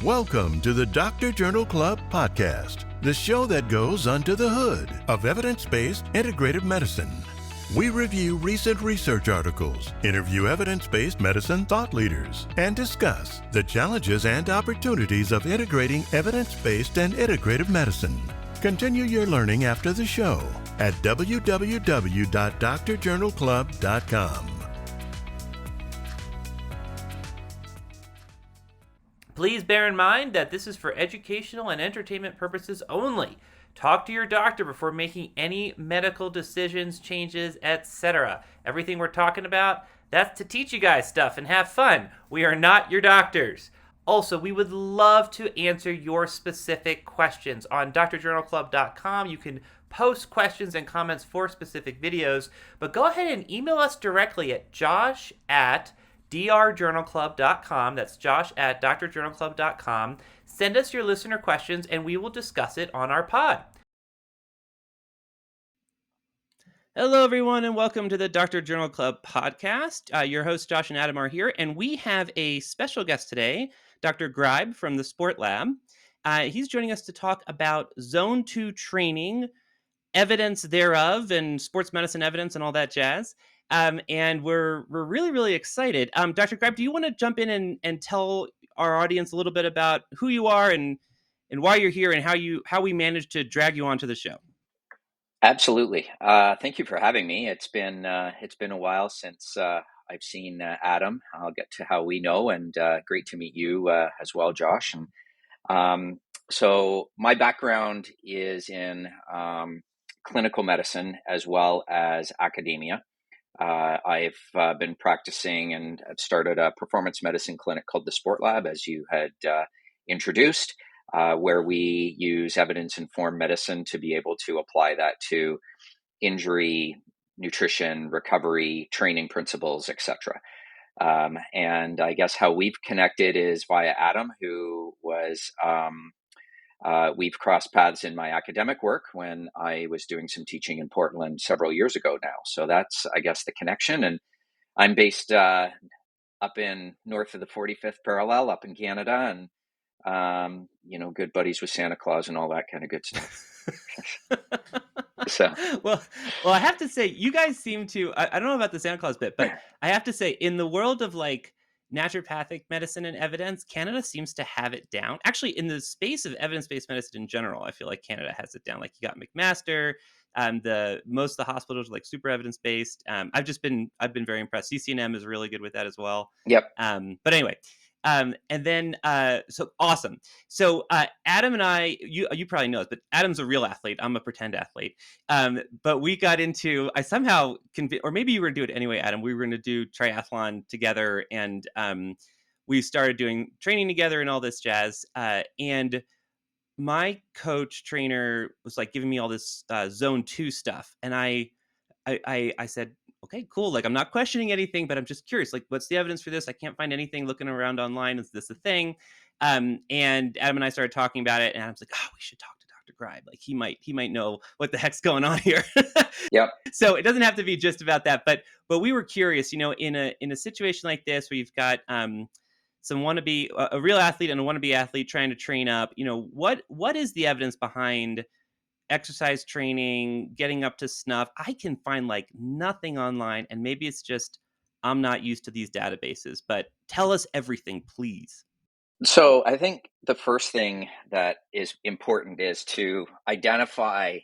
Welcome to the Dr. Journal Club podcast, the show that goes under the hood of evidence-based integrative medicine. We review recent research articles, interview evidence-based medicine thought leaders, and discuss the challenges and opportunities of integrating evidence-based and integrative medicine. Continue your learning after the show at www.drjournalclub.com. Please bear in mind that this is for educational and entertainment purposes only. Talk to your doctor before making any medical decisions, changes, etc. Everything we're talking about, that's to teach you guys stuff and have fun. We are not your doctors. Also, we would love to answer your specific questions. On drjournalclub.com, you can post questions and comments for specific videos, but go ahead and email us directly at josh@drjournalclub.com. That's josh@drjournalclub.com. Send us your listener questions and we will discuss it on our pod. Hello, everyone, and welcome to the Dr. Journal Club podcast. Your hosts, Josh and Adam, are here, and we have a special guest today, Dr. Greib from the Sport Lab. He's joining us to talk about Zone 2 training, evidence thereof, and sports medicine evidence and all that jazz. And we're really, really excited. Dr. Greib, do you want to jump in and tell our audience a little bit about who you are and why you're here and how we managed to drag you onto the show? Absolutely. Thank you for having me. It's been a while since I've seen Adam. I'll get to how we know, and great to meet you as well, Josh. And so my background is in clinical medicine as well as academia. I've been practicing and I've started a performance medicine clinic called the Sport Lab, as you had introduced, where we use evidence-informed medicine to be able to apply that to injury, nutrition, recovery, training principles, etc. And I guess how we've connected is via Adam, who was we've crossed paths in my academic work when I was doing some teaching in Portland several years ago now. So that's, I guess, the connection. And I'm based up in north of the 45th parallel up in Canada, and good buddies with Santa Claus and all that kind of good stuff. So well, I have to say, you guys seem to, I don't know about the Santa Claus bit, but I have to say, in the world of like naturopathic medicine and evidence, Canada seems to have it down. Actually, in the space of evidence-based medicine in general, I feel like Canada has it down. Like, you got McMaster, most of the hospitals are like super evidence-based. I've been very impressed. CCNM is really good with that as well. Yep. But anyway, and then so awesome. So Adam and I, you probably know this, but Adam's a real athlete. I'm a pretend athlete. But we got into, I somehow or maybe you were going to do it anyway, Adam. We were going to do triathlon together, and we started doing training together and all this jazz. And my coach trainer was like giving me all this Zone 2 stuff, and I said, okay, cool. Like, I'm not questioning anything, but I'm just curious. Like, what's the evidence for this? I can't find anything looking around online. Is this a thing? And Adam and I started talking about it, and Adam's like, oh, we should talk to Dr. Greib. Like, he might know what the heck's going on here. Yep. So it doesn't have to be just about that, but we were curious, in a situation like this where you've got some wannabe, a real athlete and a wannabe athlete trying to train up, what is the evidence behind exercise training, getting up to snuff? I can find like nothing online, and maybe it's just I'm not used to these databases, but tell us everything, please. So I think the first thing that is important is to identify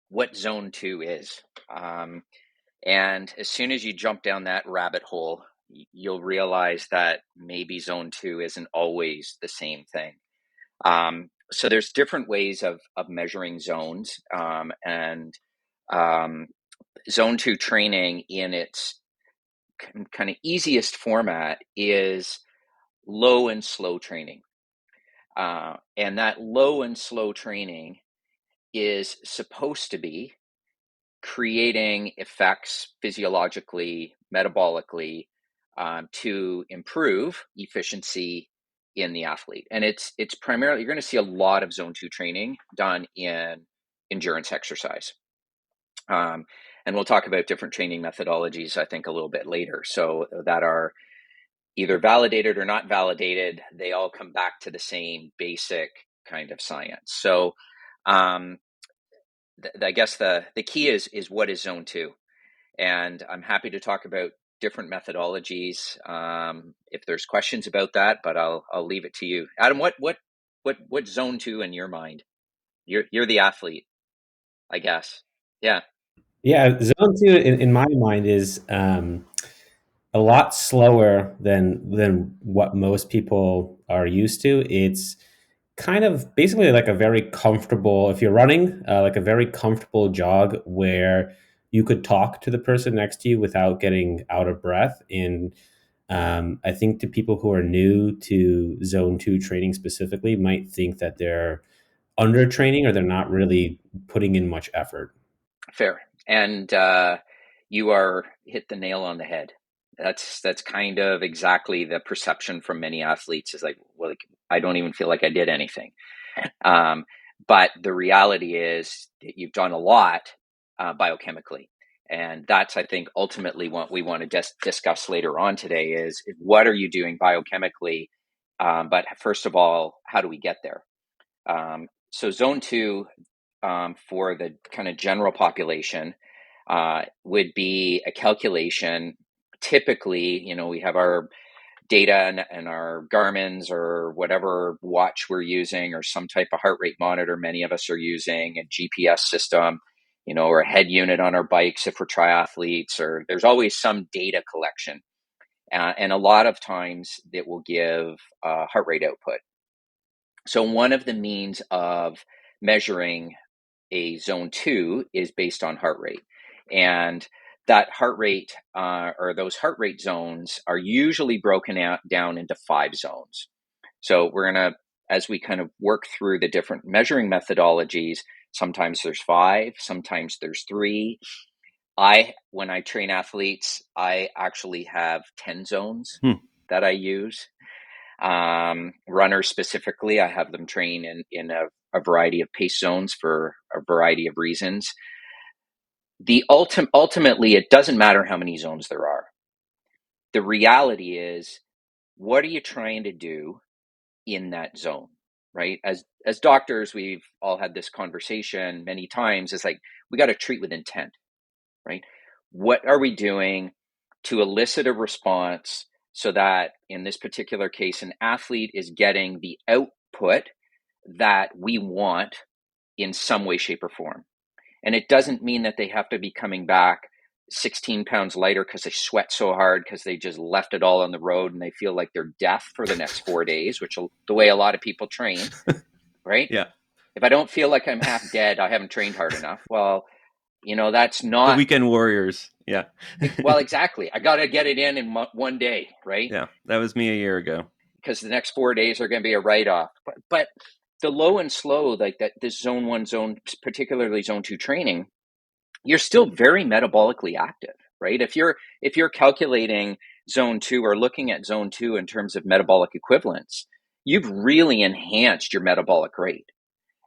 what Zone 2 is. And as soon as you jump down that rabbit hole, you'll realize that maybe Zone 2 isn't always the same thing. So there's different ways of measuring zones, and Zone 2 training in its kind of easiest format is low and slow training. And that low and slow training is supposed to be creating effects physiologically, metabolically, to improve efficiency in the athlete. And it's primarily, you're going to see a lot of Zone 2 training done in endurance exercise. And we'll talk about different training methodologies, I think, a little bit later. So that are either validated or not validated, they all come back to the same basic kind of science. So um, I guess the key is what is zone two, and I'm happy to talk about different methodologies if there's questions about that. But I'll leave it to you, Adam. What zone two in your mind? You're the athlete, I guess. Yeah, Yeah, zone two in my mind is a lot slower than what most people are used to. It's kind of basically like a very comfortable, if you're running, like a very comfortable jog where you could talk to the person next to you without getting out of breath. And I think to people who are new to zone two training specifically might think that they're under training or they're not really putting in much effort. fair. And you are hit the nail on the head. That's kind of exactly the perception from many athletes, is like, well, like, I don't even feel like I did anything. But the reality is that you've done a lot biochemically. And that's, I think, ultimately what we want to discuss later on today is what are you doing biochemically? But first of all, how do we get there? So zone two, for the kind of general population, would be a calculation. Typically, we have our data and our Garmin's or whatever watch we're using, or some type of heart rate monitor. Many of us are using a GPS system, or a head unit on our bikes if we're triathletes, or there's always some data collection. And a lot of times it will give heart rate output. So one of the means of measuring a zone two is based on heart rate. And that heart rate, or those heart rate zones, are usually broken down into 5 zones. So we're going to, as we kind of work through the different measuring methodologies, sometimes there's 5, sometimes there's 3. When I train athletes, I actually have 10 zones that I use. Runners specifically, I have them train in a variety of pace zones for a variety of reasons. Ultimately, it doesn't matter how many zones there are. The reality is, what are you trying to do in that zone, right? As doctors, we've all had this conversation many times. It's like, we got to treat with intent, right? What are we doing to elicit a response so that, in this particular case, an athlete is getting the output that we want in some way, shape, or form? And it doesn't mean that they have to be coming back 16 pounds lighter because they sweat so hard because they just left it all on the road and they feel like they're deaf for the next 4 days, which is the way a lot of people train, right? Yeah. If I don't feel like I'm half dead, I haven't trained hard enough. Well, that's The not weekend warriors. Yeah. well, exactly. I got to get it in one day, right? Yeah. That was me a year ago. Because the next 4 days are going to be a write-off. But the low and slow, like that, this zone one, particularly zone two training, you're still very metabolically active, right? If you're calculating zone two or looking at zone two in terms of metabolic equivalence, you've really enhanced your metabolic rate.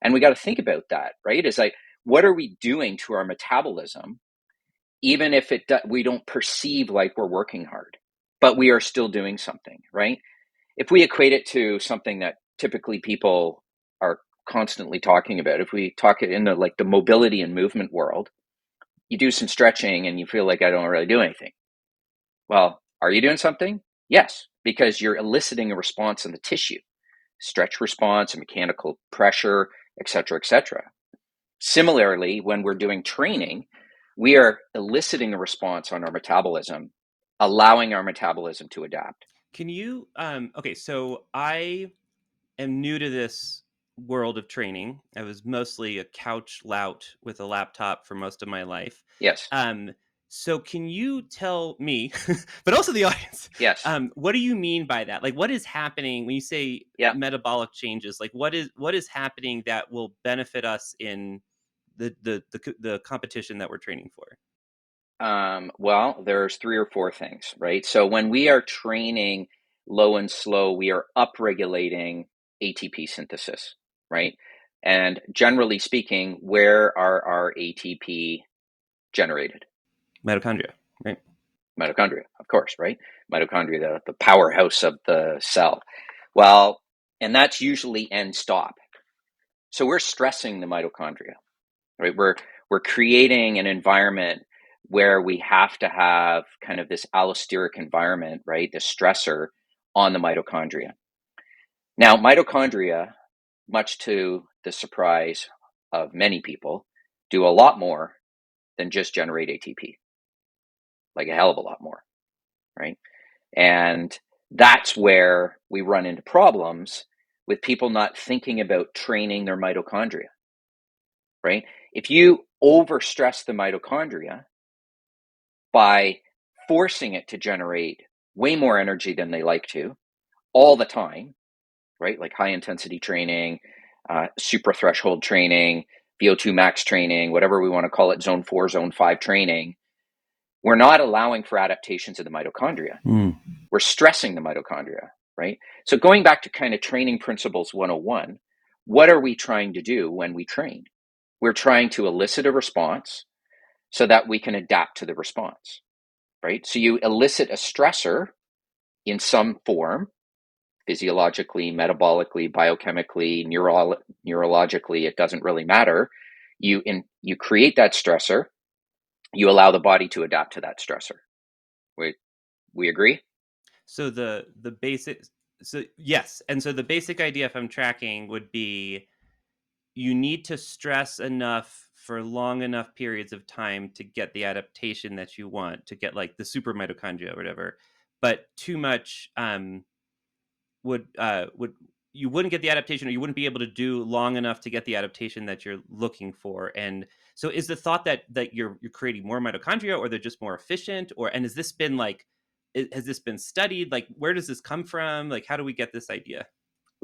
And we got to think about that, right? It's like, what are we doing to our metabolism, even if we don't perceive like we're working hard, but we are still doing something, right? If we equate it to something that typically people are constantly talking about, if we talk it in the mobility and movement world, you do some stretching and you feel like, I don't really do anything. Well, are you doing something? Yes, because you're eliciting a response in the tissue, stretch response, and mechanical pressure, et cetera, et cetera. Similarly, when we're doing training, we are eliciting a response on our metabolism, allowing our metabolism to adapt. Can you okay, so I am new to this world of training. I was mostly a couch lout with a laptop for most of my life. Yes. So can you tell me, but also the audience, Yes. what do you mean by that? Like, what is happening when you say Yeah. metabolic changes? Like, what is happening that will benefit us in the competition that we're training for? Well, there's 3 or 4 things, right? So when we are training low and slow, we are upregulating ATP synthesis, right? And generally speaking, where are our ATP generated? Mitochondria, right? Mitochondria, of course, right? Mitochondria, the powerhouse of the cell. Well, and that's usually end stop. So we're stressing the mitochondria, right? We're creating an environment where we have to have kind of this allosteric environment, right? The stressor on the mitochondria. Now, mitochondria, much to the surprise of many people, do a lot more than just generate ATP, like a hell of a lot more, right? And that's where we run into problems with people not thinking about training their mitochondria, right? If you overstress the mitochondria by forcing it to generate way more energy than they like to all the time, right? Like high intensity training, super threshold training, VO2 max training, whatever we want to call it, zone 4, zone 5 training, we're not allowing for adaptations of the mitochondria. We're stressing the mitochondria, right? So going back to kind of training principles 101, what are we trying to do when we train? We're trying to elicit a response so that we can adapt to the response, right? So you elicit a stressor in some form, physiologically, metabolically, biochemically, neurologically, it doesn't really matter. You create that stressor, you allow the body to adapt to that stressor. We agree? So the basic, so yes, and so the basic idea, if I'm tracking, would be you need to stress enough for long enough periods of time to get the adaptation that you want, to get like the super mitochondria or whatever. But too much would you wouldn't get the adaptation, or you wouldn't be able to do long enough to get the adaptation that you're looking for. And so is the thought that you're creating more mitochondria, or they're just more efficient, or and has this been like has this been studied? Like, where does this come from? Like, how do we get this idea?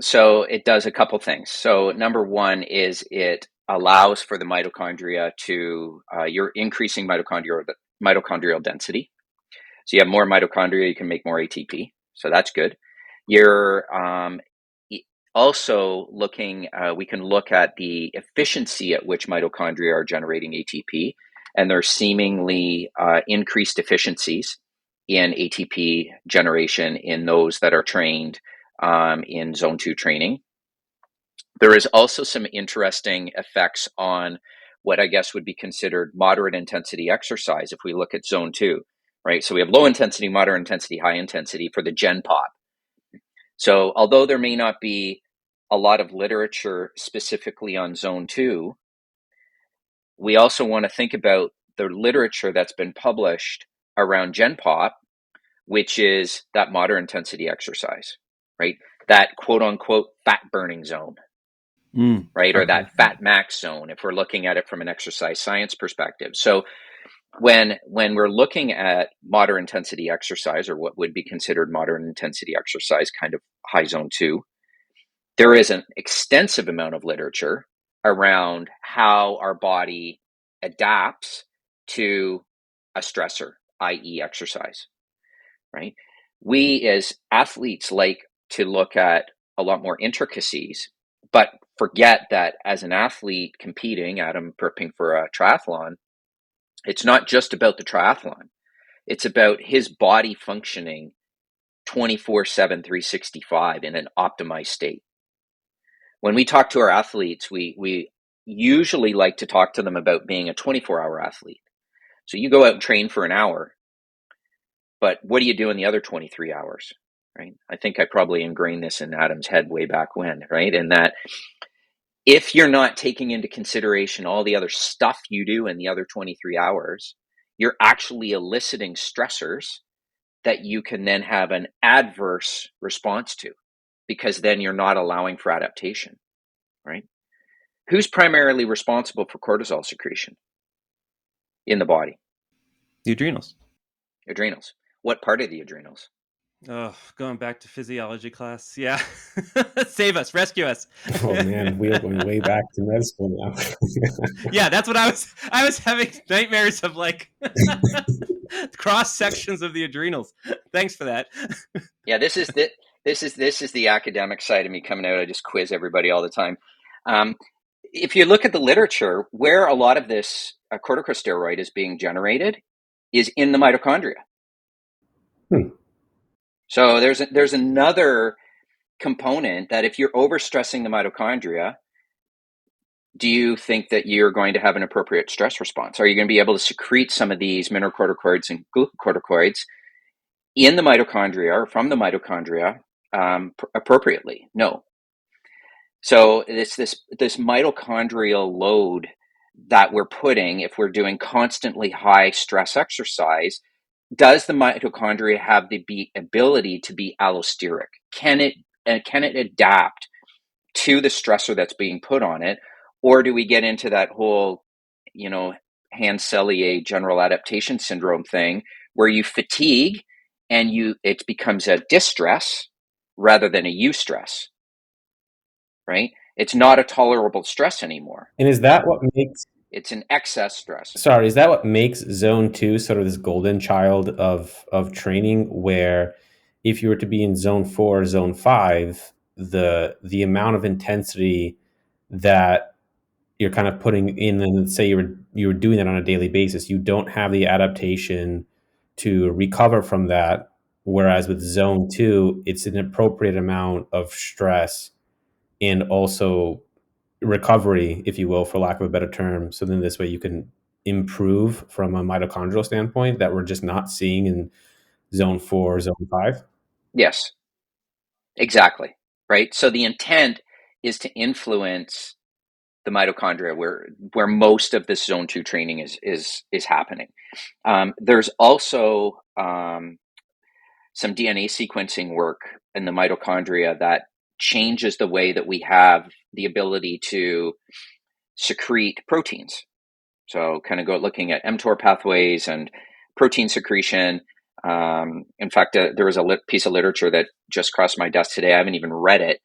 So it does a couple things. So number one is it allows for the mitochondria to, you're increasing mitochondrial density. So you have more mitochondria, you can make more ATP. So that's good. You're also looking, we can look at the efficiency at which mitochondria are generating ATP, and there's seemingly increased efficiencies in ATP generation in those that are trained in zone 2 training. There is also some interesting effects on what I guess would be considered moderate intensity exercise if we look at zone 2, right? So we have low intensity, moderate intensity, high intensity for the Gen Pop. So although there may not be a lot of literature specifically on zone 2, we also want to think about the literature that's been published around Gen Pop, which is that moderate intensity exercise, right? That quote unquote fat burning zone, right? Or that fat max zone, if we're looking at it from an exercise science perspective. So when we're looking at moderate intensity exercise, or what would be considered moderate intensity exercise, kind of high zone 2, there is an extensive amount of literature around how our body adapts to a stressor, i.e. exercise, right? We as athletes like to look at a lot more intricacies, but forget that as an athlete competing, Adam prepping for a triathlon, it's not just about the triathlon. It's about his body functioning 24/7, 365 in an optimized state. When we talk to our athletes, we usually like to talk to them about being a 24-hour athlete. So you go out and train for an hour, but what do you do in the other 23 hours, right? I think I probably ingrained this in Adam's head way back when, right? And that if you're not taking into consideration all the other stuff you do in the other 23 hours, you're actually eliciting stressors that you can then have an adverse response to, because then you're not allowing for adaptation, right? Who's primarily responsible for cortisol secretion in the body? The adrenals. Adrenals. What part of the adrenals? Oh, going back to physiology class. Yeah. Save us, rescue us. Oh man, we are going way back to med school now. Yeah, that's what I was having nightmares of, like cross sections of the adrenals. Thanks for that. Yeah, this is the academic side of me coming out. I just quiz everybody all the time. If you look at the literature, where a lot of this corticosteroid is being generated is in the mitochondria. So there's another component that if you're overstressing the mitochondria, do you think that you're going to have an appropriate stress response? Are you going to be able to secrete some of these mineralocorticoids and glucocorticoids in the mitochondria or from the mitochondria appropriately? No. So it's this mitochondrial load that we're putting if we're doing constantly high stress exercise. Does the mitochondria have the ability to be allosteric? Can it adapt to the stressor that's being put on it? Or do we get into that whole, Hans-Selye general adaptation syndrome thing where you fatigue and it becomes a distress rather than a eustress, right? It's not a tolerable stress anymore. And is that what makes It's an excess stress. Sorry, is that what makes zone 2 sort of this golden child of training, where if you were to be in zone 4, zone 5, the amount of intensity that you're kind of putting in, and let's say you were doing that on a daily basis, you don't have the adaptation to recover from that. Whereas with zone 2, it's an appropriate amount of stress and also recovery, if you will, for lack of a better term. So then this way you can improve from a mitochondrial standpoint that we're just not seeing in zone 4, zone 5. Yes, exactly. Right. So the intent is to influence the mitochondria where most of this zone 2 training is happening. There's also some DNA sequencing work in the mitochondria that changes the way that we have the ability to secrete proteins. So kind of looking at mTOR pathways and protein secretion. In fact, there was a piece of literature that just crossed my desk today. I haven't even read it.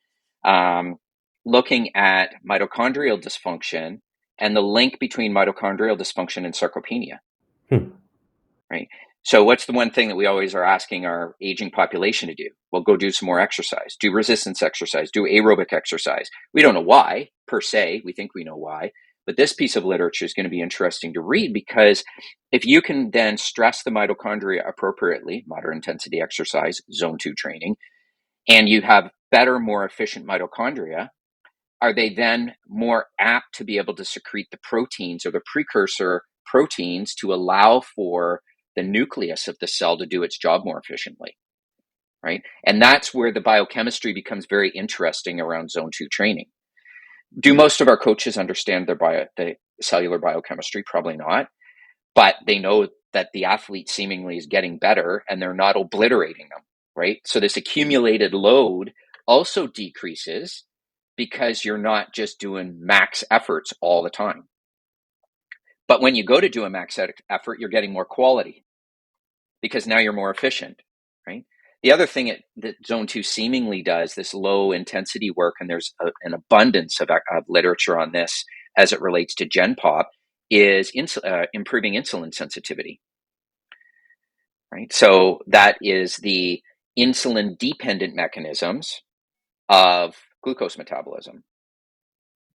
Looking at mitochondrial dysfunction and the link between mitochondrial dysfunction and sarcopenia. Right. So what's the one thing that we always are asking our aging population to do? Well, go do some more exercise, do resistance exercise, do aerobic exercise. We don't know why per se. We think we know why. But this piece of literature is going to be interesting to read, because if you can then stress the mitochondria appropriately, moderate intensity exercise, zone 2 training, and you have better, more efficient mitochondria, are they then more apt to be able to secrete the proteins or the precursor proteins to allow for the nucleus of the cell to do its job more efficiently, right? And that's where the biochemistry becomes very interesting around zone 2 training. Do most of our coaches understand the cellular biochemistry? Probably not, but they know that the athlete seemingly is getting better and they're not obliterating them, right? So this accumulated load also decreases because you're not just doing max efforts all the time. But when you go to do a max effort, you're getting more quality because now you're more efficient, right? The other thing that zone 2 seemingly does, this low intensity work, and there's an abundance of literature on this as it relates to Gen Pop, is improving insulin sensitivity, right? So that is the insulin dependent mechanisms of glucose metabolism,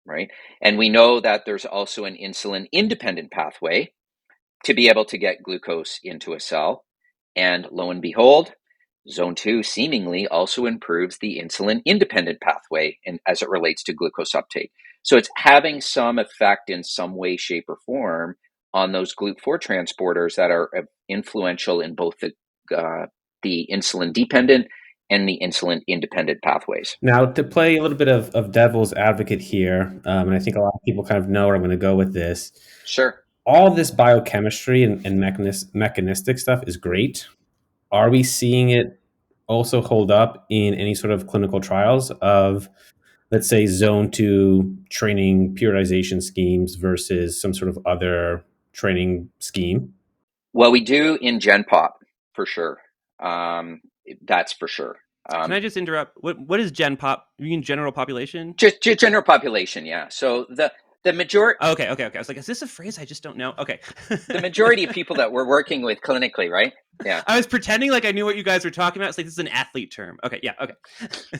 right? And we know that there's also an insulin independent pathway to be able to get glucose into a cell. And lo and behold, zone 2 seemingly also improves the insulin independent pathway as it relates to glucose uptake. So it's having some effect in some way, shape, or form on those GLUT4 transporters that are influential in both the insulin dependent and the insulin independent pathways. Now, to play a little bit of devil's advocate here, and I think a lot of people kind of know where I'm going to go with this. Sure. All this biochemistry and mechanistic stuff is great. Are we seeing it also hold up in any sort of clinical trials of, let's say, zone 2 training periodization schemes versus some sort of other training scheme? Well, we do in Gen Pop for sure. That's for sure. Can I just interrupt? What is Gen Pop? You mean general population? Just general population, yeah. So the majority. Okay. I was like, is this a phrase I just don't know? Okay. The majority of people that we're working with clinically, right? Yeah. I was pretending like I knew what you guys were talking about. It's like, this is an athlete term. Okay. Yeah. Okay.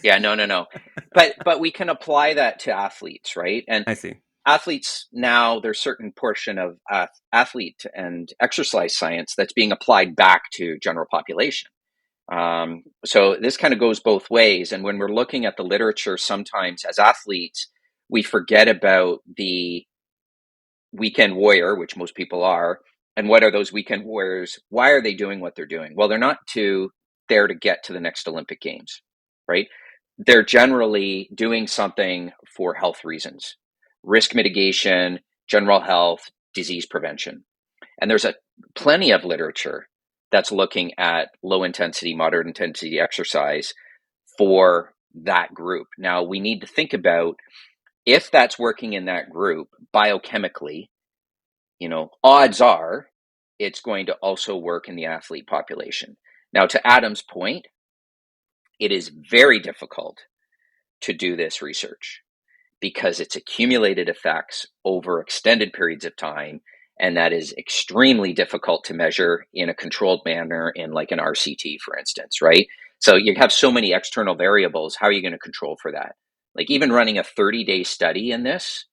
Yeah. No. But we can apply that to athletes, right? And I see. Athletes now, there's certain portion of athlete and exercise science that's being applied back to general population. So this kind of goes both ways. And when we're looking at the literature, sometimes as athletes, we forget about the weekend warrior, which most people are. And what are those weekend warriors? Why are they doing what they're doing? Well, they're not there to get to the next Olympic Games, right? They're generally doing something for health reasons, risk mitigation, general health, disease prevention. And there's plenty of literature that's looking at low intensity, moderate intensity exercise for that group. Now, we need to think about if that's working in that group biochemically, odds are it's going to also work in the athlete population. Now, to Adam's point, it is very difficult to do this research because it's accumulated effects over extended periods of time. And that is extremely difficult to measure in a controlled manner in like an RCT, for instance, right? So you have so many external variables. How are you going to control for that? Like even running a 30-day study in this,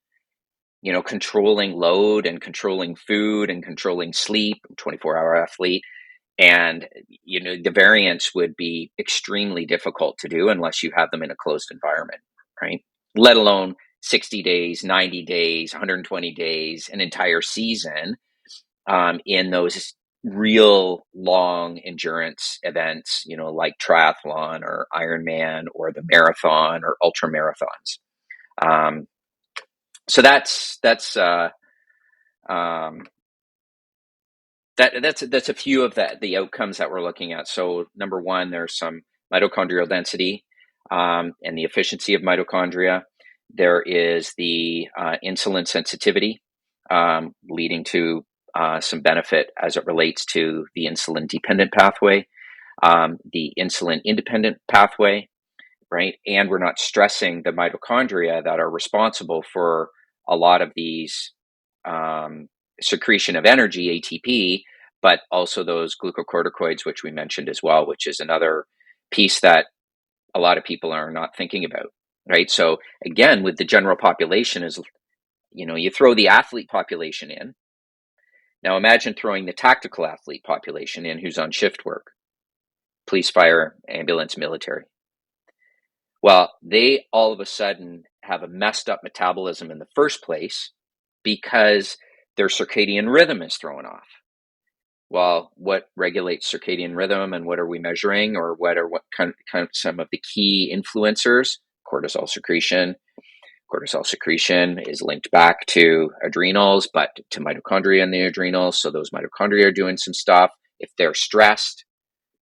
controlling load and controlling food and controlling sleep, 24-hour athlete. And, the variance would be extremely difficult to do unless you have them in a closed environment, right? Let alone 60 days, 90 days, 120 days, an entire season in those real long endurance events, like triathlon or Ironman or the marathon or ultra marathons. So that's a few of the outcomes that we're looking at. So number one, there's some mitochondrial density and the efficiency of mitochondria. There is the insulin sensitivity leading to some benefit as it relates to the insulin dependent pathway, the insulin independent pathway, right? And we're not stressing the mitochondria that are responsible for a lot of these secretion of energy, ATP, but also those glucocorticoids, which we mentioned as well, which is another piece that a lot of people are not thinking about, right? So again, with the general population is, you throw the athlete population in. Now imagine throwing the tactical athlete population in who's on shift work, police, fire, ambulance, military. Well, they all of a sudden have a messed up metabolism in the first place because their circadian rhythm is thrown off. Well, what regulates circadian rhythm and what are we measuring, or what kind of some of the key influencers? Cortisol secretion. Cortisol secretion is linked back to adrenals, but to mitochondria in the adrenals. So those mitochondria are doing some stuff. If they're stressed,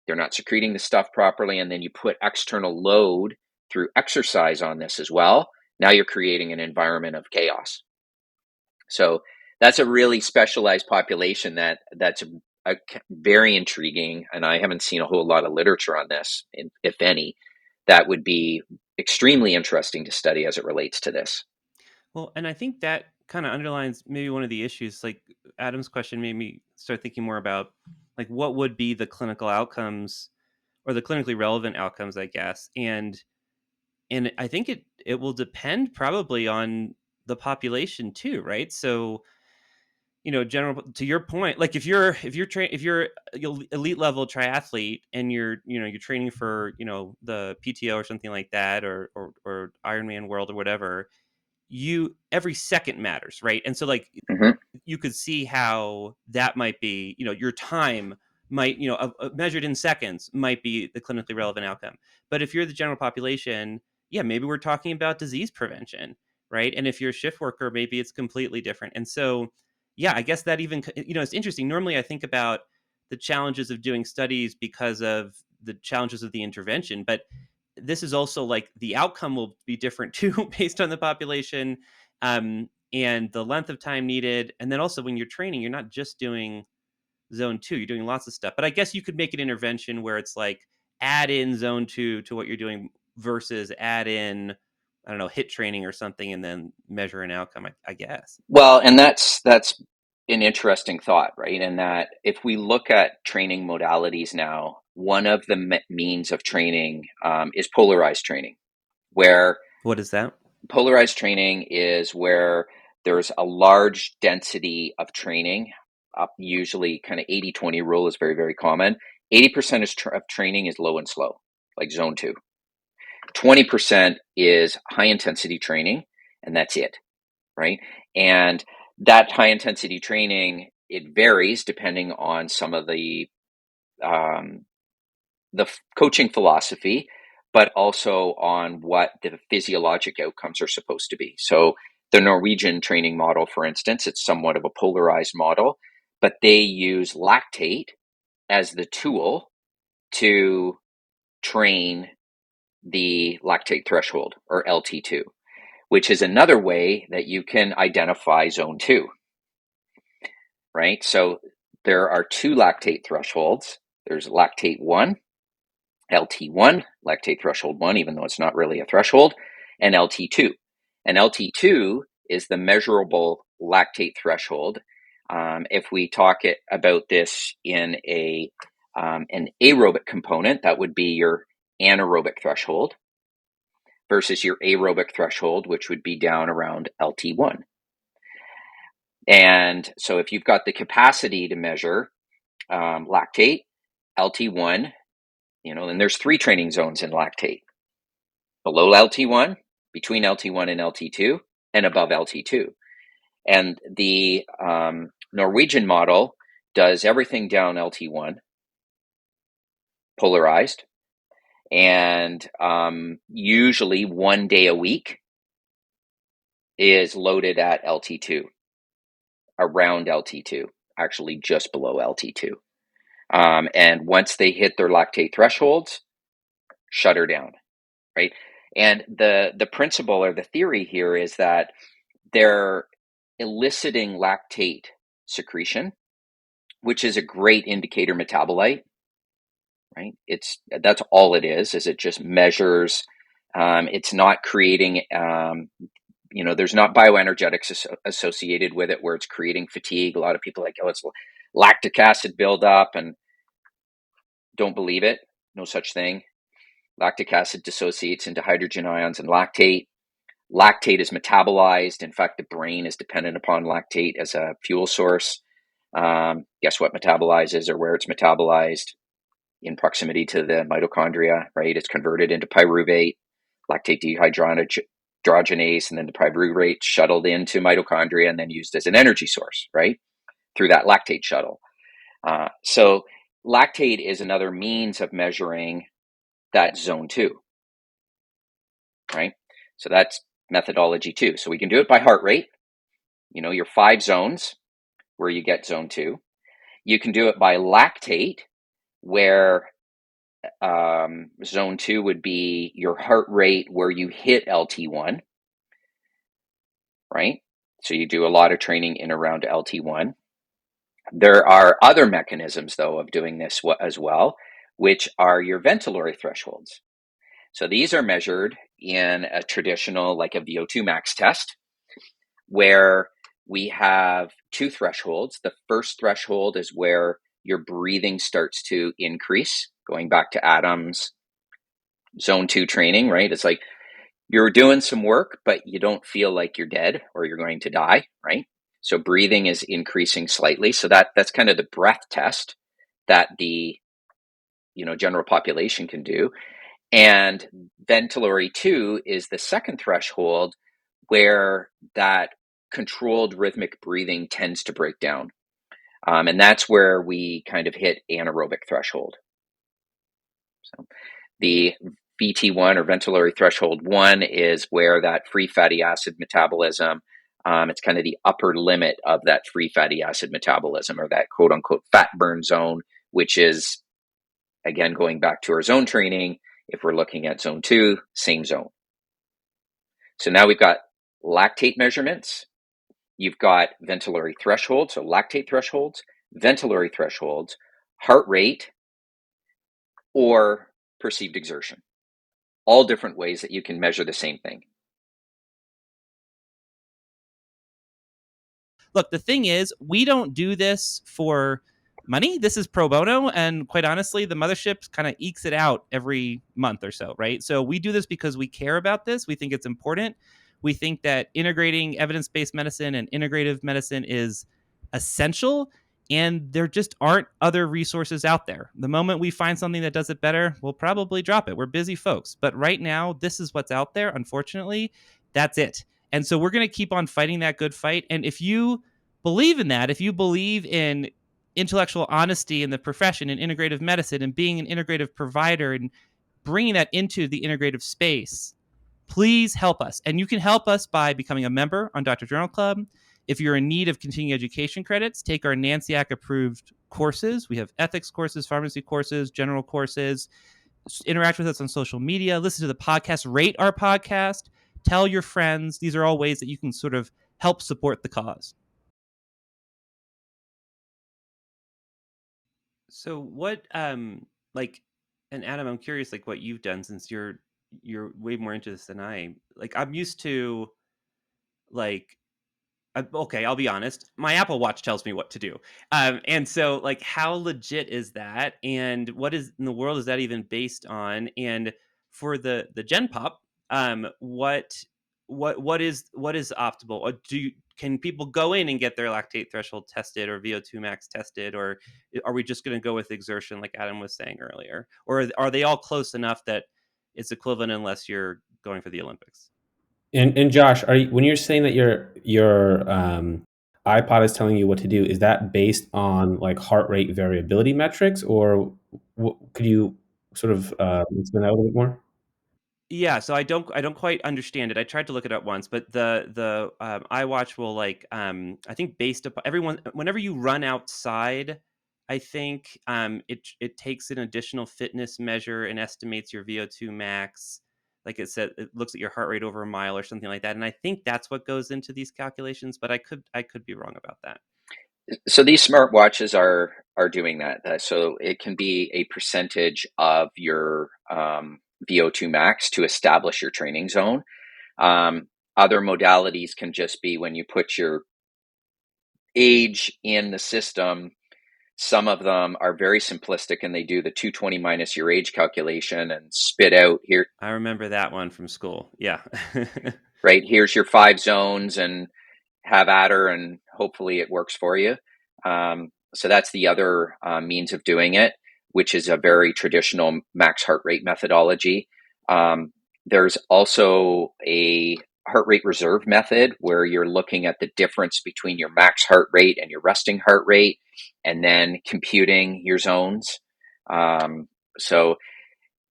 they're not secreting the stuff properly. And then you put external load through exercise on this as well. Now you're creating an environment of chaos. So that's a really specialized population that's very intriguing. And I haven't seen a whole lot of literature on this, if any, that would be extremely interesting to study as it relates to this. Well, and I think that kind of underlines maybe one of the issues. Like Adam's question made me start thinking more about like what would be the clinical outcomes or the clinically relevant outcomes, I guess. And I think it will depend probably on the population too, right? So, general to your point, like if you're elite level triathlete and you're training for the PTO or something like that, or Ironman World or whatever, every second matters, right? And so like you could see how that might be, your time might, measured in seconds might be the clinically relevant outcome. But if you're the general population, yeah, maybe we're talking about disease prevention, right? And if you're a shift worker, maybe it's completely different. And so, yeah, I guess that even, it's interesting. Normally I think about the challenges of doing studies because of the challenges of the intervention, but this is also like the outcome will be different too based on the population and the length of time needed. And then also when you're training, you're not just doing zone 2, you're doing lots of stuff. But I guess you could make an intervention where it's like add in zone 2 to what you're doing versus add in, I don't know, hit training or something and then measure an outcome, I guess. Well, and that's an interesting thought, right? And that if we look at training modalities now, one of the means of training is polarized training, where What is that? Polarized training is where there's a large density of training, usually kind of 80-20 rule is very, very common. 80% of training is low and slow, like zone 2. 20% is high intensity training, and that's it, right? And that high intensity training, it varies depending on some of the coaching philosophy, but also on what the physiologic outcomes are supposed to be. So the Norwegian training model, for instance, it's somewhat of a polarized model, but they use lactate as the tool to train the lactate threshold, or LT2, which is another way that you can identify zone 2, right? So there are 2 lactate thresholds. There's lactate 1, LT1, lactate threshold 1, even though it's not really a threshold, and LT2. And LT2 is the measurable lactate threshold. If we talk about this in an aerobic component, that would be your anaerobic threshold versus your aerobic threshold, which would be down around LT1. And so if you've got the capacity to measure lactate, LT1, and there's 3 training zones in lactate: below LT1, between LT1 and LT2, and above LT2. And the Norwegian model does everything down LT1, polarized, and usually 1 day a week is loaded at LT2, around LT2, actually just below LT2. And once they hit their lactate thresholds, shut her down, right? And the principle or the theory here is that they're eliciting lactate secretion, which is a great indicator metabolite, right? That's all it is it just measures. It's not creating, there's not bioenergetics associated with it where it's creating fatigue. A lot of people are like, oh, it's lactic acid buildup, and don't believe it. No such thing. Lactic acid dissociates into hydrogen ions and lactate. Lactate is metabolized. In fact, the brain is dependent upon lactate as a fuel source. Guess what metabolizes, or where it's metabolized? In proximity to the mitochondria, right? It's converted into pyruvate, lactate dehydrogenase, and then the pyruvate shuttled into mitochondria and then used as an energy source, right? Through that lactate shuttle. So lactate is another means of measuring that zone 2, right? So that's methodology 2. So we can do it by heart rate, your 5 zones where you get zone 2. You can do it by lactate, where zone 2 would be your heart rate where you hit LT1, right? So you do a lot of training in around LT1. There are other mechanisms, though, of doing this as well, which are your ventilatory thresholds. So these are measured in a traditional, like a VO2 max test, where we have 2 thresholds. The first threshold is where your breathing starts to increase, going back to Adam's zone 2 training, right? It's like you're doing some work, but you don't feel like you're dead or you're going to die, right? So breathing is increasing slightly. So that's kind of the breath test that the general population can do. And ventilatory 2 is the second threshold, where that controlled rhythmic breathing tends to break down. And that's where we kind of hit anaerobic threshold. So the VT1, or ventilatory threshold 1, is where that free fatty acid metabolism, it's kind of the upper limit of that free fatty acid metabolism, or that quote unquote fat burn zone, which is, again, going back to our zone training. If we're looking at zone 2, same zone. So now we've got lactate measurements. You've got ventilatory thresholds, so lactate thresholds, ventilatory thresholds, heart rate, or perceived exertion. All different ways that you can measure the same thing. Look, the thing is, we don't do this for money. This is pro bono. And quite honestly, the mothership kind of ekes it out every month or so, right? So we do this because we care about this. We think it's important. We think that integrating evidence-based medicine and integrative medicine is essential. And there just aren't other resources out there. The moment we find something that does it better, we'll probably drop it. We're busy folks. But right now, this is what's out there. Unfortunately, that's it. And so we're going to keep on fighting that good fight. And if you believe in that, if you believe in intellectual honesty in the profession and integrative medicine and being an integrative provider and bringing that into the integrative space, please help us. And you can help us by becoming a member on Dr. Journal Club. If you're in need of continuing education credits, take our NANCIAC approved courses. We have ethics courses, pharmacy courses, general courses. Interact with us on social media, listen to the podcast, rate our podcast, tell your friends. These are all ways that you can sort of help support the cause. So what like, and Adam, I'm curious like what you've done, since you're way more into this than I am. Like, I'm used to, like, okay, I'll be honest. My Apple Watch tells me what to do. And so, like, how legit is that? And what is in the world is that even based on? And for the Gen Pop, what is optimal? Or can people go in and get their lactate threshold tested or VO2 max tested, or are we just going to go with exertion, like Adam was saying earlier, or are they all close enough that it's equivalent unless you're going for the Olympics? And Josh, when you're saying that your iPod is telling you what to do, is that based on like heart rate variability metrics, or could you sort of explain that a little bit more? Yeah, so I don't quite understand it. I tried to look it up once, but the iWatch will, like, I think based upon everyone, whenever you run outside, I think it takes an additional fitness measure and estimates your VO2 max. Like it said, it looks at your heart rate over a mile or something like that, and I think that's what goes into these calculations. But I could be wrong about that. So these smartwatches are doing that. So it can be a percentage of your VO2 max to establish your training zone. Other modalities can just be when you put your age in the system. Some of them are very simplistic, and they do the 220 minus your age calculation and spit out here. I remember that one from school. Yeah. Right, here's your 5 zones, and have at her, and hopefully it works for you. So that's the other means of doing it, which is a very traditional max heart rate methodology. There's also a heart rate reserve method where you're looking at the difference between your max heart rate and your resting heart rate, and then computing your zones. So,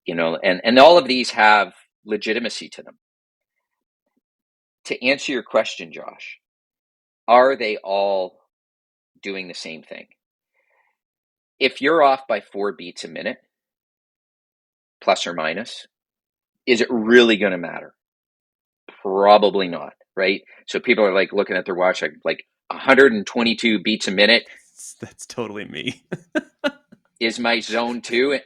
and all of these have legitimacy to them. To answer your question, Josh, are they all doing the same thing? If you're off by 4 beats a minute, plus or minus, is it really going to matter? Probably not, right? So people are like looking at their watch like 122 beats a minute. That's totally me. Is my zone 2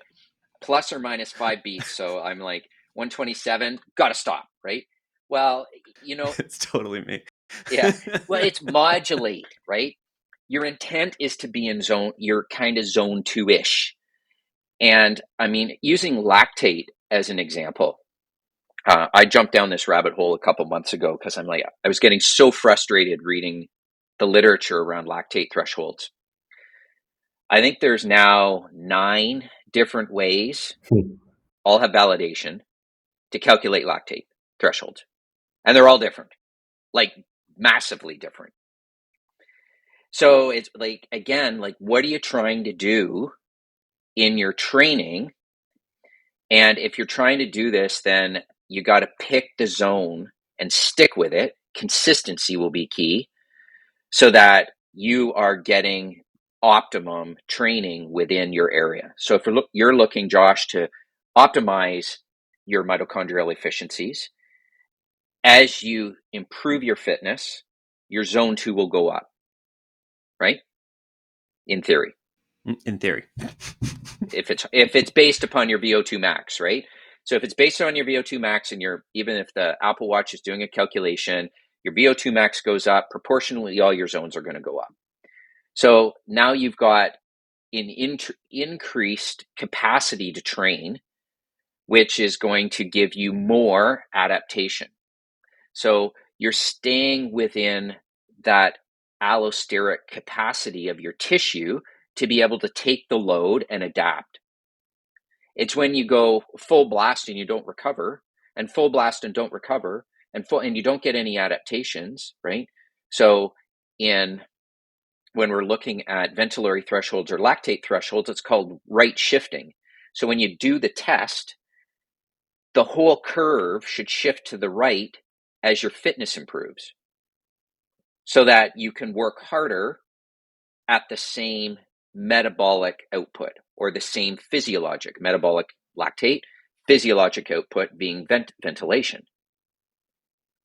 plus or minus 5 beats? So I'm like 127, got to stop, right? Well, It's totally me. Yeah. Well, it's modulate, right? Your intent is to be in zone, you're kind of zone 2-ish. And I mean, using lactate as an example, I jumped down this rabbit hole a couple months ago because I was getting so frustrated reading the literature around lactate thresholds. I think there's now 9 different ways, all have validation, to calculate lactate thresholds. And they're all different, like massively different. So it's like, again, like, what are you trying to do in your training? And if you're trying to do this, then you got to pick the zone and stick with it. Consistency will be key so that you are getting optimum training within your area. So if you're looking, Josh, to optimize your mitochondrial efficiencies, as you improve your fitness, your zone 2 will go up, right? In theory. In theory. If it's based upon your VO2 max, right? So if it's based on your VO2 max, and even if the Apple Watch is doing a calculation, your VO2 max goes up, proportionally all your zones are going to go up. So now you've got an increased capacity to train, which is going to give you more adaptation. So you're staying within that allosteric capacity of your tissue to be able to take the load and adapt. It's when you go full blast and you don't recover, and full blast and don't recover, and you don't get any adaptations, right? So when we're looking at ventilatory thresholds or lactate thresholds, it's called right shifting. So when you do the test, the whole curve should shift to the right as your fitness improves, so that you can work harder at the same metabolic output, or the same physiologic metabolic lactate, physiologic output being ventilation,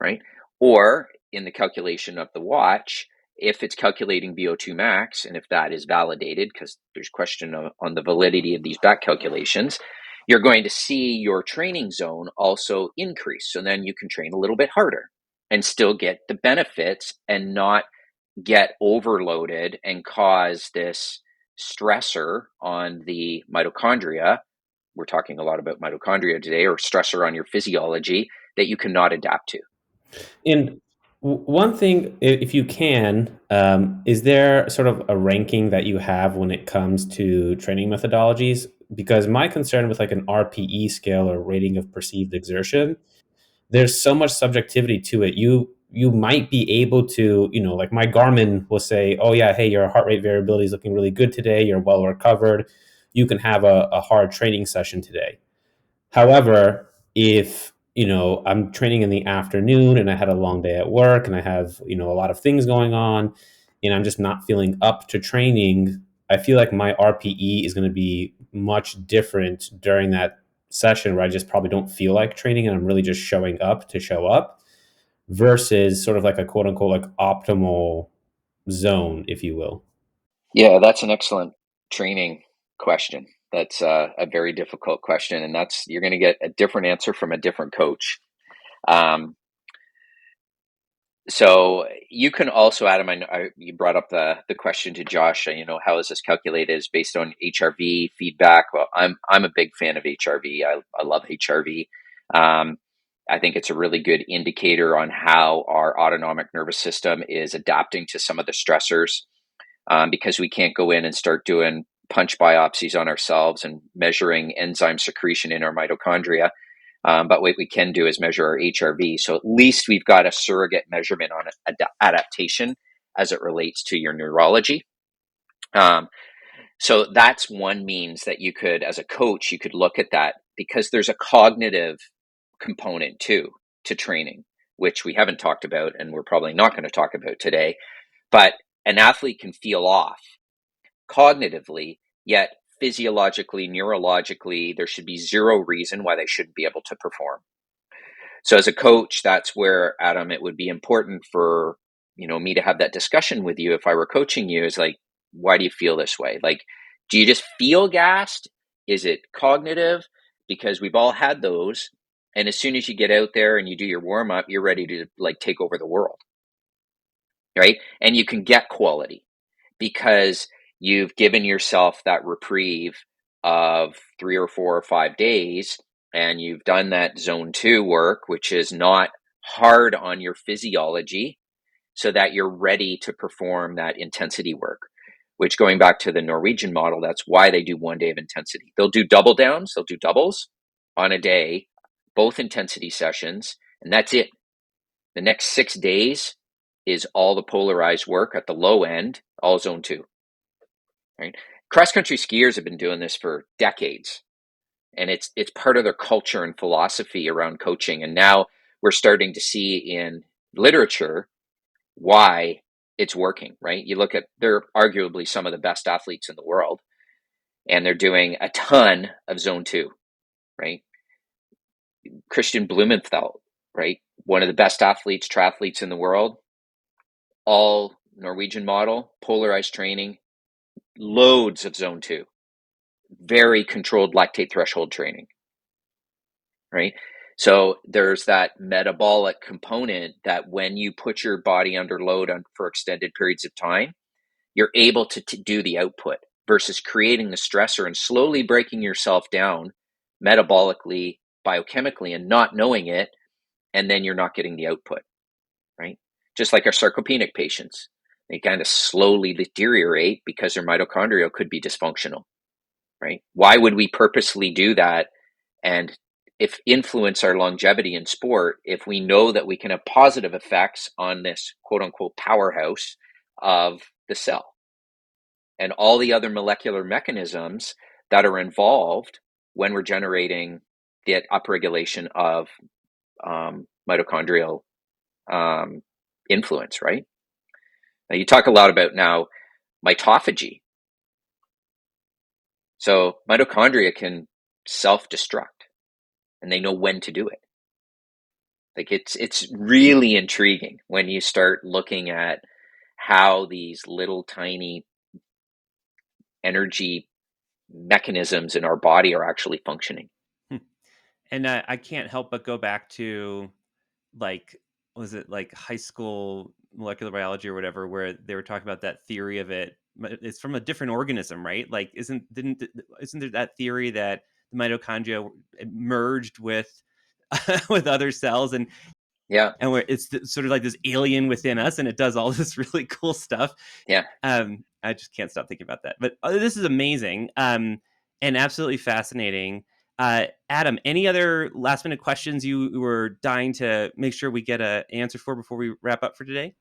right? Or in the calculation of the watch, if it's calculating VO2 max, and if that is validated, because there's question on the validity of these back calculations, you're going to see your training zone also increase. So then you can train a little bit harder and still get the benefits and not get overloaded and cause this stressor on the mitochondria. We're talking a lot about mitochondria today, or stressor on your physiology that you cannot adapt to. And one thing, if you can, is there sort of a ranking that you have when it comes to training methodologies? Because my concern with like an RPE scale, or rating of perceived exertion, there's so much subjectivity to it. You might be able to, like my Garmin will say, oh yeah, hey, your heart rate variability is looking really good today. You're well recovered. You can have a hard training session today. However, if I'm training in the afternoon and I had a long day at work and I have a lot of things going on and I'm just not feeling up to training, I feel like my RPE is going to be much different during that session, where I just probably don't feel like training and I'm really just showing up to show up, versus sort of like a quote unquote like optimal zone, if you will. Yeah, that's an excellent training question. That's a very difficult question, and you're going to get a different answer from a different coach. So you can also, Adam, you brought up the question to Josh. How is this calculated? Is based on HRV feedback. Well, I'm a big fan of HRV. I love HRV. I think it's a really good indicator on how our autonomic nervous system is adapting to some of the stressors, because we can't go in and start doing punch biopsies on ourselves and measuring enzyme secretion in our mitochondria. But what we can do is measure our HRV. So at least we've got a surrogate measurement on adaptation as it relates to your neurology. So that's one means that you could, as a coach, you could look at that, because there's a cognitive component too to training, which we haven't talked about and we're probably not going to talk about today. But an athlete can feel off cognitively, yet physiologically, neurologically, there should be zero reason why they shouldn't be able to perform. So as a coach, that's where, Adam, it would be important for, me to have that discussion with you if I were coaching you, is like, why do you feel this way? Like, do you just feel gassed? Is it cognitive? Because we've all had those. And as soon as you get out there and you do your warm up, you're ready to like take over the world. Right? And you can get quality because you've given yourself that reprieve of 3 or 4 or 5 days, and you've done that zone 2 work, which is not hard on your physiology, so that you're ready to perform that intensity work, which, going back to the Norwegian model, that's why they do 1 day of intensity. They'll do double downs, they'll do doubles on a day, both intensity sessions, and that's it. The next 6 days is all the polarized work at the low end, all zone 2. Right? Cross-country skiers have been doing this for decades, and it's part of their culture and philosophy around coaching. And now we're starting to see in literature why it's working, right? You look at, they're arguably some of the best athletes in the world, and they're doing a ton of zone 2, right? Christian Blumenthal, right? One of the best triathletes in the world, all Norwegian model, polarized training, loads of zone 2, very controlled lactate threshold training, right? So there's that metabolic component that when you put your body under load for extended periods of time, you're able to do the output, versus creating the stressor and slowly breaking yourself down metabolically, biochemically, and not knowing it, and then you're not getting the output, right? Just like our sarcopenic patients. They kind of slowly deteriorate because their mitochondria could be dysfunctional, right? Why would we purposely do that and if influence our longevity in sport if we know that we can have positive effects on this quote unquote powerhouse of the cell and all the other molecular mechanisms that are involved when we're generating the upregulation of mitochondrial influence, right? Now you talk a lot about now mitophagy. So mitochondria can self-destruct and they know when to do it. Like it's really intriguing when you start looking at how these little tiny energy mechanisms in our body are actually functioning. And I can't help but go back to, like, was it like high school molecular biology or whatever, where they were talking about that theory of it. It's from a different organism, right? Like, isn't there that theory that the mitochondria merged with with other cells, and Yeah. where it's sort of like this alien within us, and it does all this really cool stuff. Yeah. I just can't stop thinking about that. But this is amazing, and absolutely fascinating. Adam, any other last minute questions you were dying to make sure we get an answer for before we wrap up for today?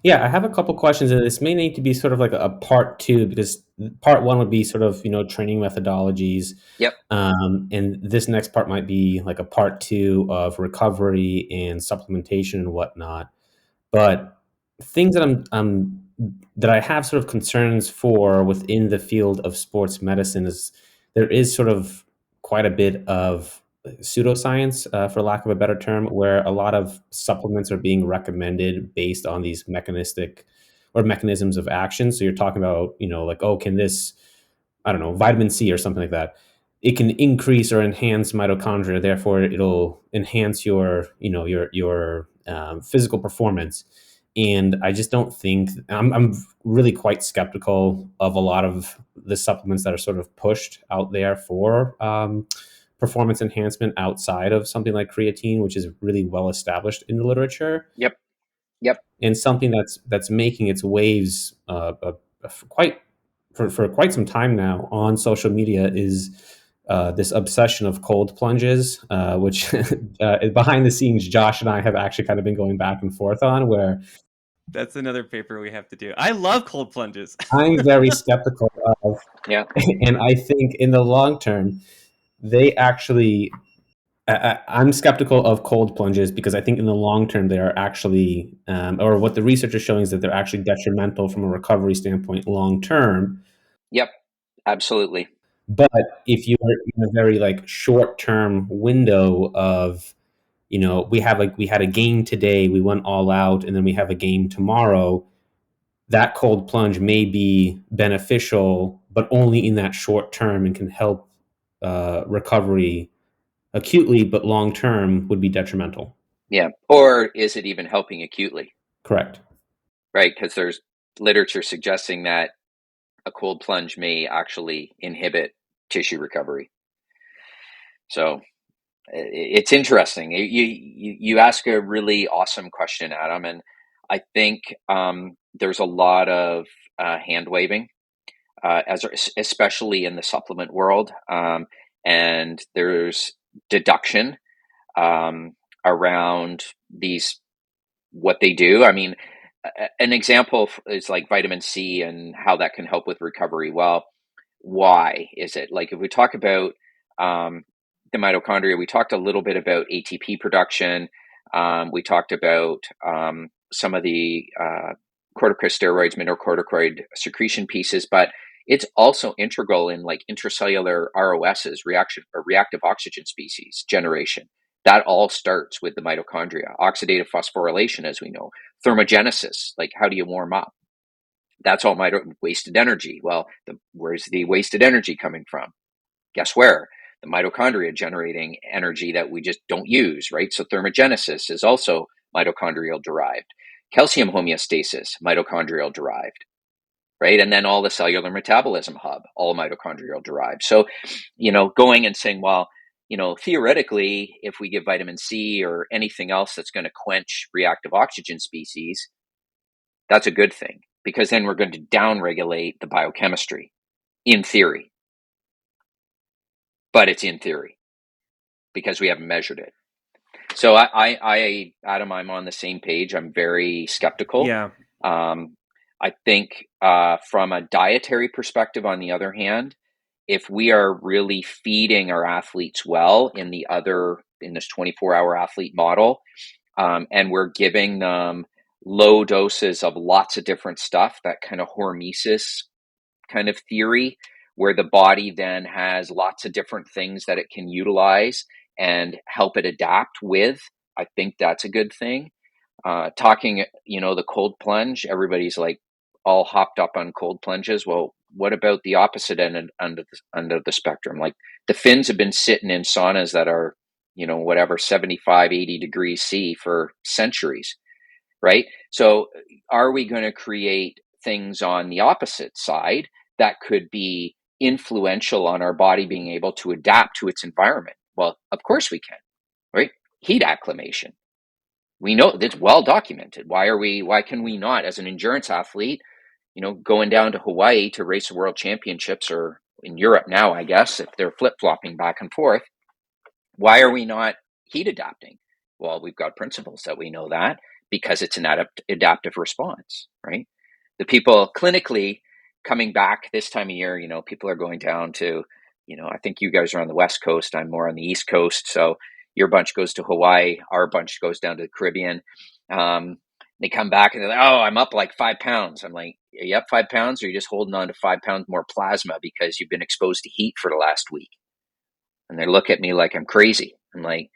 Yeah, I have a couple questions, and this may need to be sort of like a part two, because part one would be sort of, training methodologies. Yep. And this next part might be like a part two of recovery and supplementation and whatnot. But things that that I have sort of concerns for within the field of sports medicine is there is sort of quite a bit of pseudoscience, for lack of a better term, where a lot of supplements are being recommended based on these mechanistic or mechanisms of action. So you're talking about, like, oh, can this, I don't know, vitamin C or something like that. It can increase or enhance mitochondria, therefore it'll enhance your, your physical performance. And I just don't think I'm really quite skeptical of a lot of the supplements that are sort of pushed out there for performance enhancement outside of something like creatine, which is really well established in the literature. Yep. Yep. And something that's making its waves for quite some time now on social media is this obsession of cold plunges, which behind the scenes, Josh and I have actually kind of been going back and forth on, where That's another paper we have to do. I love cold plunges. I'm very skeptical of, Yeah. and I think in the long term, they actually, I'm skeptical of cold plunges because I think in the long term they are actually, or what the research is showing is that they're actually detrimental from a recovery standpoint long term. Yep. Absolutely. But if you are in a very like short term window of, we had a game today, we went all out, and then we have a game tomorrow, that cold plunge may be beneficial, but only in that short term and can help recovery acutely, but long term would be detrimental. Yeah. Or is it even helping acutely? Correct. Right. Because there's literature suggesting that a cold plunge may actually inhibit tissue recovery. So it's interesting. You ask a really awesome question, Adam, and I think there's a lot of hand waving, especially in the supplement world, and there's deduction around these what they do. I mean, an example is like vitamin C and how that can help with recovery. Well, why is it? Like if we talk about the mitochondria, we talked a little bit about ATP production. We talked about some of the corticosteroids, mineralocorticoid secretion pieces, but it's also integral in like intracellular ROSs, reactive oxygen species generation. That all starts with the mitochondria. Oxidative phosphorylation, as we know, thermogenesis, like how do you warm up? That's all wasted energy. Well, where's the wasted energy coming from? Guess where? The mitochondria generating energy that we just don't use, right? So thermogenesis is also mitochondrial derived. Calcium homeostasis, mitochondrial derived, right? And then all the cellular metabolism hub, all mitochondrial derived. So, going and saying, well, theoretically, if we give vitamin C or anything else that's going to quench reactive oxygen species, that's a good thing. because then we're going to downregulate the biochemistry, in theory. But it's in theory because we haven't measured it. So Adam, I'm on the same page. I'm very skeptical. Yeah. I think from a dietary perspective, on the other hand, if we are really feeding our athletes well in this 24-hour athlete model, and we're giving them low doses of lots of different stuff, that kind of hormesis kind of theory, where the body then has lots of different things that it can utilize and help it adapt with, I think that's a good thing. Talking, the cold plunge, everybody's like all hopped up on cold plunges. Well, what about the opposite end under the spectrum? Like the Finns have been sitting in saunas that are, 75, 80 degrees C for centuries, right? So are we going to create things on the opposite side that could be influential on our body being able to adapt to its environment? Well, of course we can, right? Heat acclimation. We know that's well documented. Why can we not, as an endurance athlete, going down to Hawaii to race the world championships, or in Europe now, I guess, if they're flip-flopping back and forth, why are we not heat adapting? Well, we've got principles that we know that, because it's an adaptive response, right? The people clinically coming back this time of year, people are going down to, I think you guys are on the West Coast, I'm more on the East Coast. So your bunch goes to Hawaii, our bunch goes down to the Caribbean. They come back and they're like, oh, I'm up like 5 pounds. I'm like, are you up 5 pounds, or are you just holding on to 5 pounds more plasma because you've been exposed to heat for the last week? And they look at me like I'm crazy. I'm like,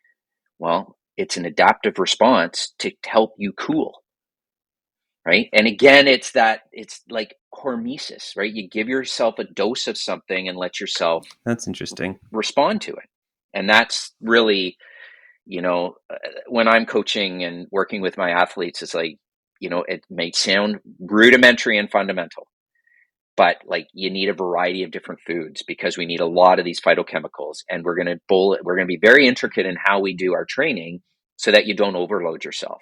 well, it's an adaptive response to help you cool, right? And again, it's like hormesis, right? You give yourself a dose of something and let yourself That's interesting. respond to it. And that's really, when I'm coaching and working with my athletes, it's like, it may sound rudimentary and fundamental, but like you need a variety of different foods, because we need a lot of these phytochemicals, and we're going to be very intricate in how we do our training so that you don't overload yourself.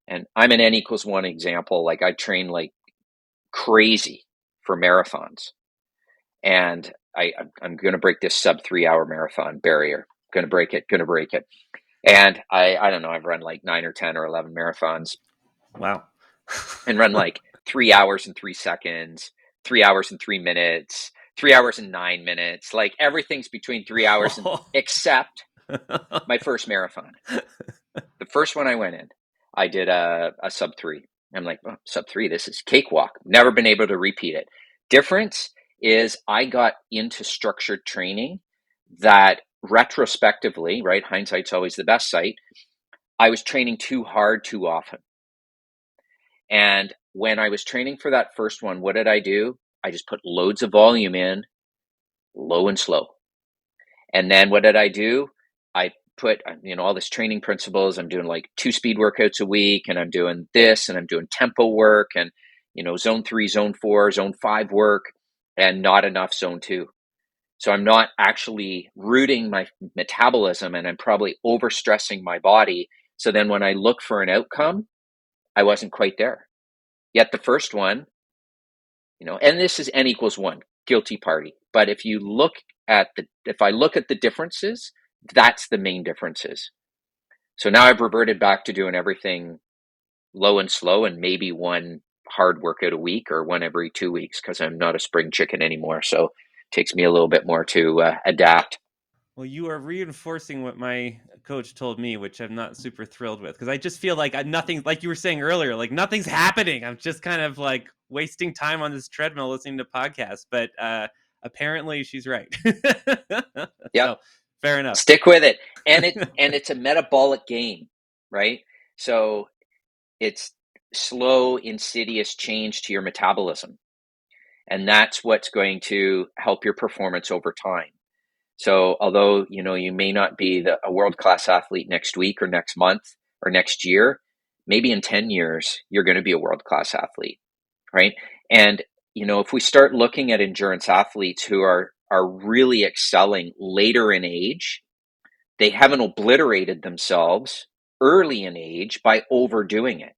And I'm an N=1 example. Like I train like crazy for marathons, and I'm going to break this sub 3 hour marathon barrier. Going to break it. And I don't know, I've run like 9 or 10 or 11 marathons. Wow. And run like 3 hours and 3 seconds, 3 hours and 3 minutes, 3 hours and 9 minutes. Like everything's between 3 hours except my first marathon. The first one I went in, I did a sub 3. I'm like, oh, sub 3, this is cakewalk. Never been able to repeat it. Difference is I got into structured training that retrospectively, right? Hindsight's always the best sight. I was training too hard too often. And when I was training for that first one, what did I do? I just put loads of volume in, low and slow. And then what did I do? I put, all this training principles. I'm doing like 2 speed workouts a week, and I'm doing this, and I'm doing tempo work, and, zone 3, zone 4, zone 5 work, and not enough zone 2. So I'm not actually rooting my metabolism, and I'm probably overstressing my body. So then when I look for an outcome, I wasn't quite there. Yet the first one, and this is N=1, guilty party. But if I look at the differences, that's the main differences. So now I've reverted back to doing everything low and slow, and maybe one hard workout a week or one every 2 weeks, because I'm not a spring chicken anymore. So it takes me a little bit more to adapt. Well, you are reinforcing what my coach told me, which I'm not super thrilled with, because I just feel like nothing, like you were saying earlier, like nothing's happening. I'm just kind of like wasting time on this treadmill listening to podcasts. But apparently she's right. Yeah, so, fair enough. Stick with it. And it's a metabolic game, right? So it's slow, insidious change to your metabolism. And that's what's going to help your performance over time. So although, you may not be a world-class athlete next week or next month or next year, maybe in 10 years, you're going to be a world-class athlete, right? And, if we start looking at endurance athletes who are really excelling later in age, they haven't obliterated themselves early in age by overdoing it.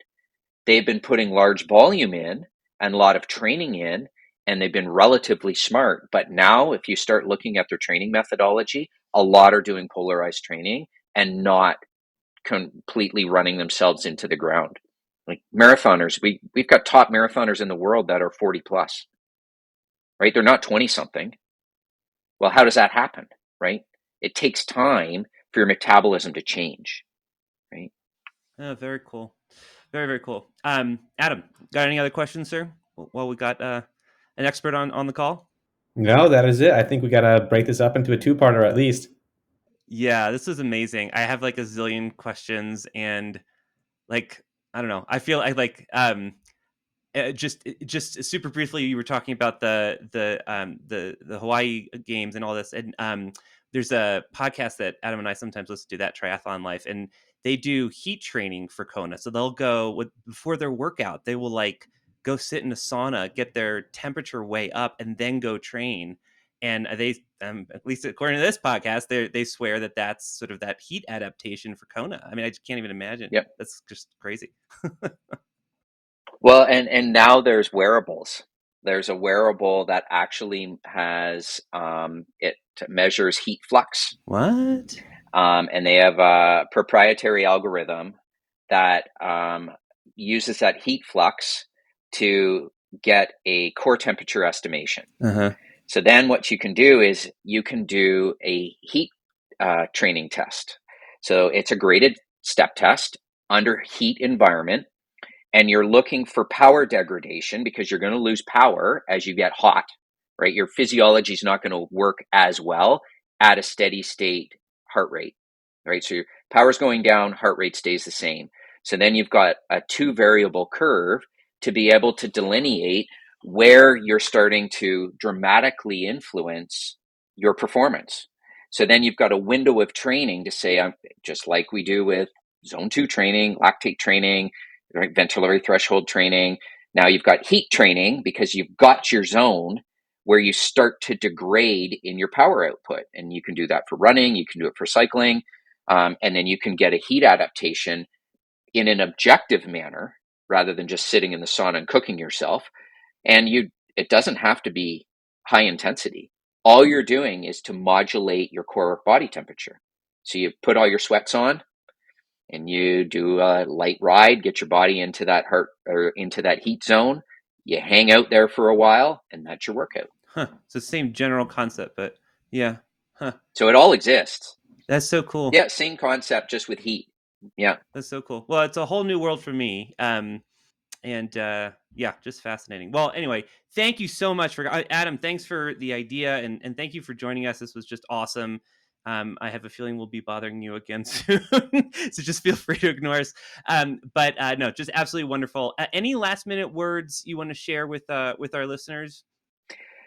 They've been putting large volume in, and a lot of training in, and they've been relatively smart. But now, if you start looking at their training methodology, a lot are doing polarized training and not completely running themselves into the ground. Like marathoners, we've got top marathoners in the world that are 40 plus, right? They're not 20 something. Well, how does that happen, right? It takes time for your metabolism to change, right? Oh, very cool. Very, very cool. Adam, got any other questions, sir? Well, we got an expert on the call. No, that is it. I think we got to break this up into a two-parter at least. Yeah, this was amazing. I have like a zillion questions, and like, I don't know. I feel just super briefly, you were talking about the Hawaii games and all this, and there's a podcast that Adam and I sometimes listen to, that Triathlon Life, and they do heat training for Kona. So they'll go before their workout, they will like go sit in a sauna, get their temperature way up, and then go train. And they, at least according to this podcast, they swear that that's sort of that heat adaptation for Kona. I mean, I just can't even imagine. Yep. That's just crazy. Well, and now there's wearables. There's a wearable that actually has it measures heat flux. What? And they have a proprietary algorithm that uses that heat flux to get a core temperature estimation. Uh-huh. So then what you can do is you can do a heat training test. So it's a graded step test under heat environment, and you're looking for power degradation because you're going to lose power as you get hot, right? Your physiology is not going to work as well at a steady state heart rate, right? So your power's going down, heart rate stays the same. So then you've got a 2 variable curve to be able to delineate where you're starting to dramatically influence your performance. So then you've got a window of training to say, just like we do with zone 2 training, lactate training, right, ventilatory threshold training. Now you've got heat training because you've got your zone where you start to degrade in your power output. And you can do that for running, you can do it for cycling, and then you can get a heat adaptation in an objective manner rather than just sitting in the sauna and cooking yourself. And it doesn't have to be high intensity. All you're doing is to modulate your core body temperature. So you put all your sweats on and you do a light ride, get your body into that into that heat zone. You hang out there for a while, and that's your workout. Huh. It's the same general concept, but yeah. Huh. So it all exists. That's so cool. Yeah, same concept, just with heat. Yeah. That's so cool. Well, it's a whole new world for me. And yeah, just fascinating. Well, anyway, thank you so much for Adam. Thanks for the idea, and thank you for joining us. This was just awesome. I have a feeling we'll be bothering you again soon, so just feel free to ignore us. But no, just absolutely wonderful. Any last minute words you want to share with our listeners?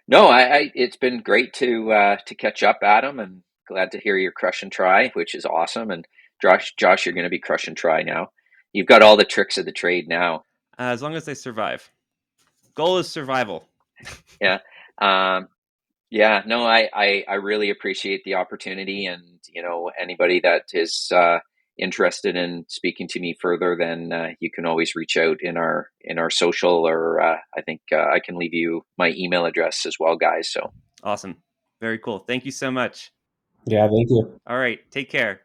No, it's been great to catch up, Adam, and glad to hear your crush and try, which is awesome. And Josh, you're going to be crush and try now. You've got all the tricks of the trade now. As long as they survive. Goal is survival. Yeah. Yeah, no, I really appreciate the opportunity, and anybody that is interested in speaking to me further, then you can always reach out in our social, or I think I can leave you my email address as well, guys. So awesome, very cool. Thank you so much. Yeah, thank you. All right, take care.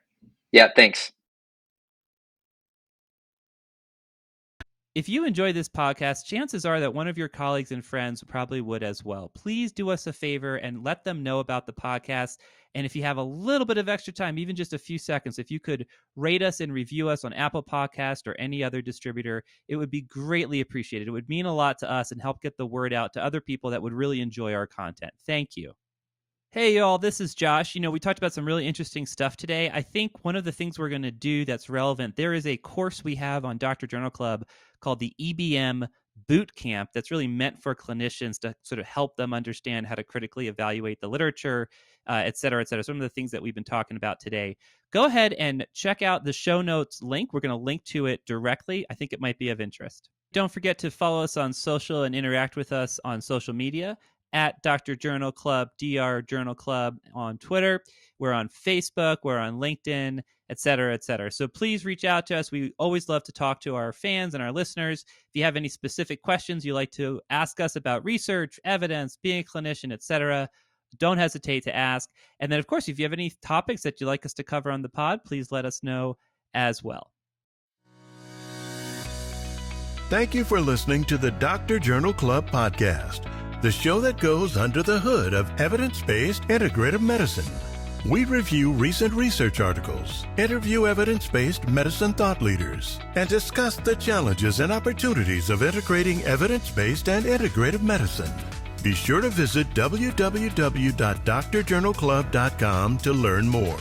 Yeah, thanks. If you enjoy this podcast, chances are that one of your colleagues and friends probably would as well. Please do us a favor and let them know about the podcast. And if you have a little bit of extra time, even just a few seconds, if you could rate us and review us on Apple Podcast or any other distributor, it would be greatly appreciated. It would mean a lot to us and help get the word out to other people that would really enjoy our content. Thank you. Hey, y'all, this is Josh. We talked about some really interesting stuff today. I think one of the things we're going to do that's relevant, there is a course we have on Dr. Journal Club called the EBM Boot Camp that's really meant for clinicians to sort of help them understand how to critically evaluate the literature, et cetera, et cetera. Some of the things that we've been talking about today. Go ahead and check out the show notes link. We're going to link to it directly. I think it might be of interest. Don't forget to follow us on social and interact with us on social media. At Dr. Journal Club, Dr. Journal Club on Twitter. We're on Facebook. We're on LinkedIn. et cetera, et cetera. So please reach out to us. We always love to talk to our fans and our listeners. If you have any specific questions you'd like to ask us about research, evidence, being a clinician, et cetera, don't hesitate to ask. And then, of course, if you have any topics that you'd like us to cover on the pod, please let us know as well. Thank you for listening to the Dr. Journal Club podcast, the show that goes under the hood of evidence-based integrative medicine. We review recent research articles, interview evidence-based medicine thought leaders, and discuss the challenges and opportunities of integrating evidence-based and integrative medicine. Be sure to visit www.drjournalclub.com to learn more.